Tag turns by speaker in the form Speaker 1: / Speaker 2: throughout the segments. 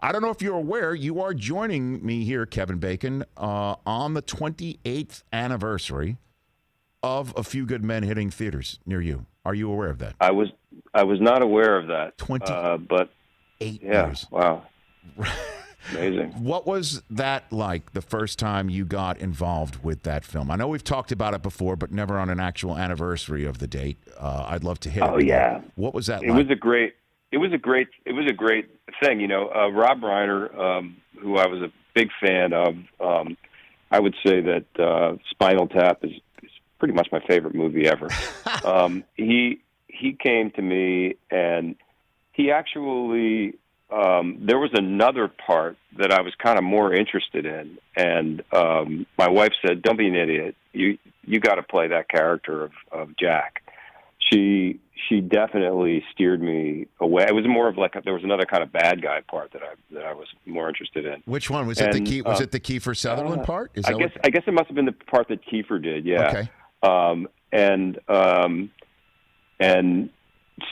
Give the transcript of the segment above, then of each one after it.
Speaker 1: I don't know if you're aware, you are joining me here, Kevin Bacon, on the 28th anniversary of A Few Good Men hitting theaters near you. Are you aware of that?
Speaker 2: I was not aware of that.
Speaker 1: 28 years.
Speaker 2: Wow. Amazing.
Speaker 1: What was that like the first time you got involved with that film? I know we've talked about it before, but never on an actual anniversary of the date. I'd love to hit it.
Speaker 2: Oh, yeah.
Speaker 1: What was that like?
Speaker 2: It was a great thing. Rob Reiner, who I was a big fan of, I would say that Spinal Tap is pretty much my favorite movie ever. He came to me, and he actually there was another part that I was kind of more interested in, and my wife said, "Don't be an idiot. You got to play that character of Jack." She definitely steered me away. It was more of like there was another kind of bad guy part that I was more interested in.
Speaker 1: Which one was it? Was it the Kiefer Sutherland part?
Speaker 2: I guess it must have been the part that Kiefer did. Yeah.
Speaker 1: Okay.
Speaker 2: And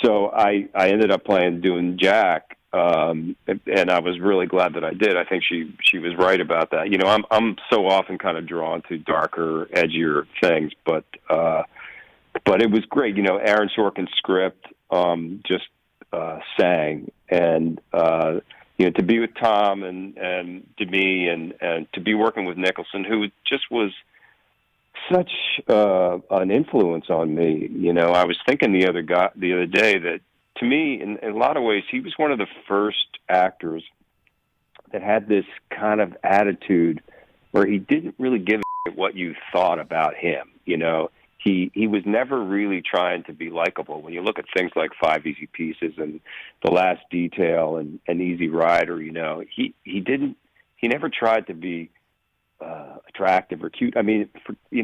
Speaker 2: so I ended up doing Jack, and I was really glad that I did. I think she was right about that. I'm so often kind of drawn to darker, edgier things, but it was great. Aaron Sorkin's script just sang, and to be with Tom and Demi and to be working with Nicholson, who just was such an influence on me. I was thinking the other day that, to me, in a lot of ways, he was one of the first actors that had this kind of attitude where he didn't really give a what you thought about him. He was never really trying to be likable. When you look at things like Five Easy Pieces and The Last Detail and Easy Rider, he never tried to be attractive or cute. I mean, if you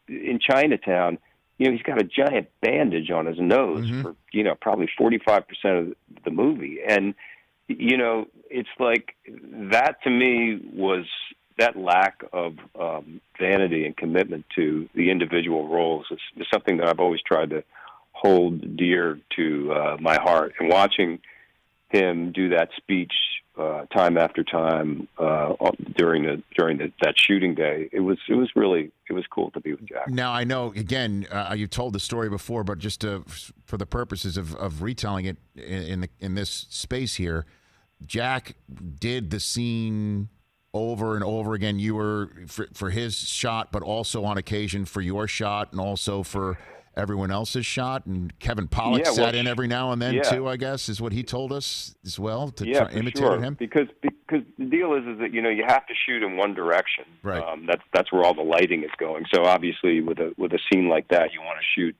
Speaker 2: in Chinatown, he's got a giant bandage on his nose for probably 45% of the movie, and it's like that to me was that lack of vanity and commitment to the individual roles is something that I've always tried to hold dear to my heart. And watching him do that speech time after time during that shooting day, it was cool to be with Jack.
Speaker 1: Now I know, again, you've told the story before, but just for the purposes of retelling it in this space here, Jack did the scene over and over again. You were for his shot, but also on occasion for your shot, and also for everyone else's shot. And Kevin Pollak sat in every now and then too, I guess, is what he told us as well, to try imitate him.
Speaker 2: Because the deal is that you have to shoot in one direction.
Speaker 1: Right.
Speaker 2: That's where all the lighting is going. So obviously with a scene like that, you want to shoot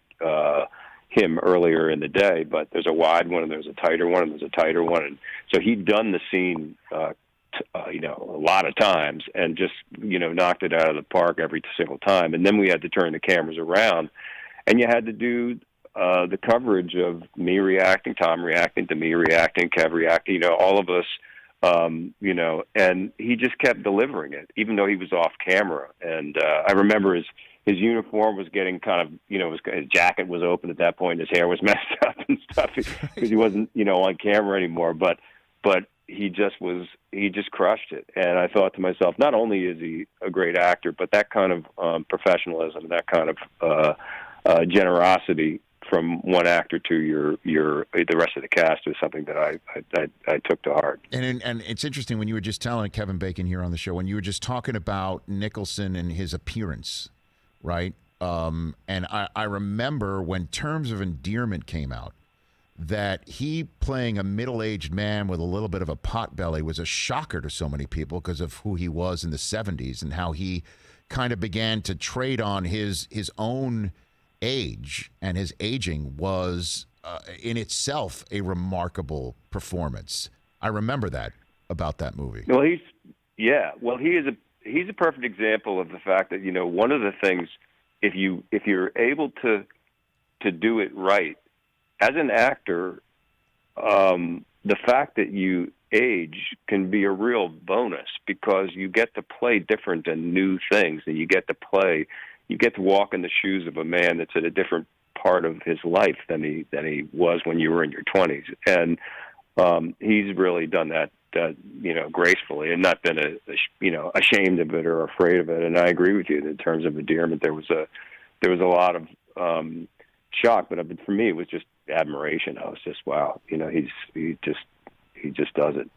Speaker 2: him earlier in the day, but there's a wide one and there's a tighter one and there's a tighter one, and so he'd done the scene a lot of times and just knocked it out of the park every single time. And then we had to turn the cameras around, and you had to do the coverage of me reacting, Tom reacting, to me reacting, Kev reacting, all of us, and he just kept delivering it, even though he was off camera. And I remember his uniform was getting kind of, his jacket was open at that point, his hair was messed up and stuff because he wasn't, on camera anymore. But he just crushed it. And I thought to myself, not only is he a great actor, but that kind of professionalism, that kind of generosity from one actor to the rest of the cast is something that I took to heart.
Speaker 1: And it's interesting when you were just telling Kevin Bacon here on the show, when you were just talking about Nicholson and his appearance, right? And I remember when Terms of Endearment came out, that he playing a middle-aged man with a little bit of a potbelly was a shocker to so many people because of who he was in the 70s and how he kind of began to trade on his own age, and his aging was in itself a remarkable performance. I remember that about that movie.
Speaker 2: Well, he's a perfect example of the fact that, one of the things, if you're able to do it right as an actor, the fact that you age can be a real bonus because you get to play different and new things, and you get to walk in the shoes of a man that's at a different part of his life than he was when you were in your 20s. And he's really done that gracefully, and not been ashamed of it or afraid of it. And I agree with you that in terms of endearment, there was a lot of shock, but for me, it was just admiration. I was just, wow, he just does it.